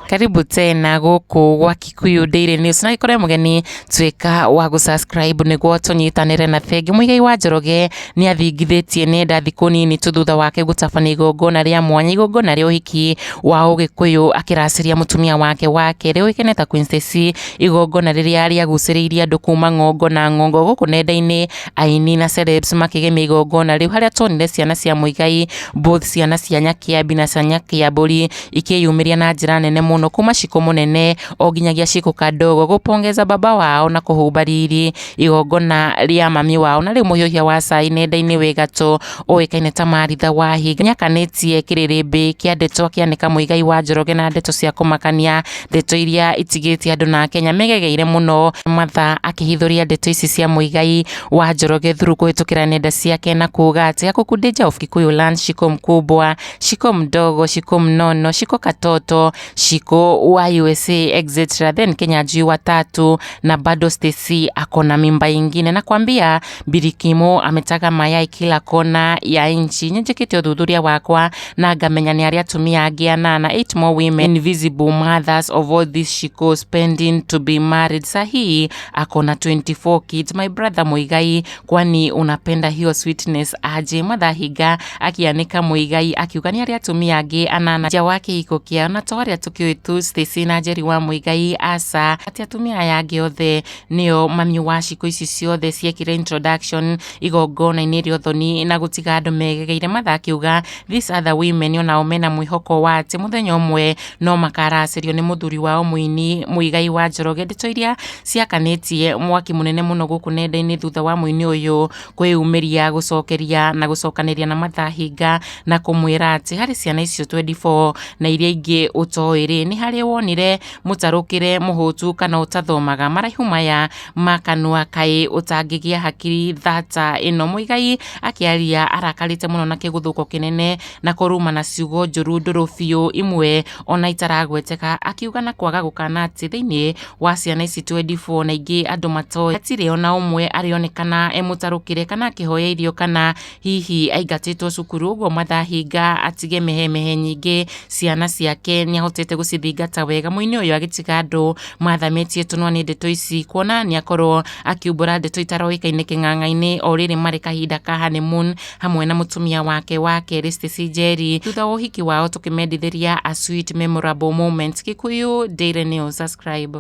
Karibu tena guku gwa Kikuyu Daily News na ikore mugeni twika wa gusubscribe niguo tunyitanire na thenge. Muigai wa Njoroge ni athingithitie nenda thiku nini tu thutha wake gutabana igongona ria mwanya, igongona ria uhiki wa Ugikuyu akiraciria mutumia wake wa keri uikene ta Queen Stacy, igongona riria riaguciriirie andu kuma ngongo na ngongo guku nenda-ini, aini na celebs makigemia igongona riu haria tonire ciana cia Muigai, both ciana cia Nyakiambi na cia Nyakiamburi ikiyumiria na njira nene muno kuma ciko munene o nginyagia ciko kadogo gupongeza baba wao na kuhumba riri igongona ria mami wao. Na riu muhiuhia wa cai nenda-ini wi gatũ uikaine ta Maritha wa Hinga nĩakanitie Kirîrîmbi kia ndeto akianika Muigai wa Njoroge na ndeto cia kumakania, ndeto iria itigitie andu na Kenya megegeire muno. Matha akihithuria ndeto ici cia Muigai wa Njoroge through kuhitukira nenda ciake na kuga ati Akuku Deja of Kikuyu land, shiko mkubwa, shiko mdogo, shiko mnono, shiko katoto, shiko wa USA etc. Then Kenya juu watatu na bado Stacy akona mimba ingine. Na kwambia Birikimo ametaga mayai kila kona ya nchi. Nyenjekete uthuthuria wakwa na ngamenya ni aria atumia angi 8 more women invisible mothers of all this shiko spending to be married. Sahi akona 24 kids. My brother Muigai, kwani unapenda hiyo sweetness aje? Mother Hinga akianika Muigai akiuga ni aria atumia angi 8 ja wake iko kia na twaria tukio tu Stacy na Njeri wa Muigai asa ati atumia aya angi othe nio mami wa ciko ici ciothe ciekire introduction igongona-ini ria uthoni na gutiga andu megegeire. Matha akiuga these other women onao mena mwihoko wa ati muthenya umwe no makaracirio ni muthuri wao muini Muigai wa Njoroge. Ndeto iria ciakanitie mwaki munene muno guku nenda-ini thutha wa muini uyu kwiyumiria gucokeria na gucokaniria na Matha Hinga na kumwira ati hari ciana icio 24 na iria ingi utoiri ni hari wonire mutarukire muhutu kana utathomaga maraihu maya makanua kai utangigia hakiri thata ino. Muigai akiaria arakarite muno na kiguthuko kinene na kuruma na ciugo njuru nduru biu imwe ona itaragweteka, akiuga na kwaga gukana ati thiini wa ciana ici 24 na ingi andu matoi atire ona umwe arionekana emutarukire kana akihoya irio kana hihi aingatitwo cukuru. Uguo Matha Hinga atige mehemehe nyingi ciana ciake ni ahotete gucithingata wega. Muini uyu agitiga andu mathamitie tunwa ni ndeto ici kuona ni akorwo akiumbura ndeto itaroikaine king'ang'a-ini o riri mari kahinda ka honeymoon hamwe na mutumia wake wa keri Stacy Njeri thutha wa uhiki wao tukimendithiria a sweet memorable moment. Kikuyu Daily News, subscribe.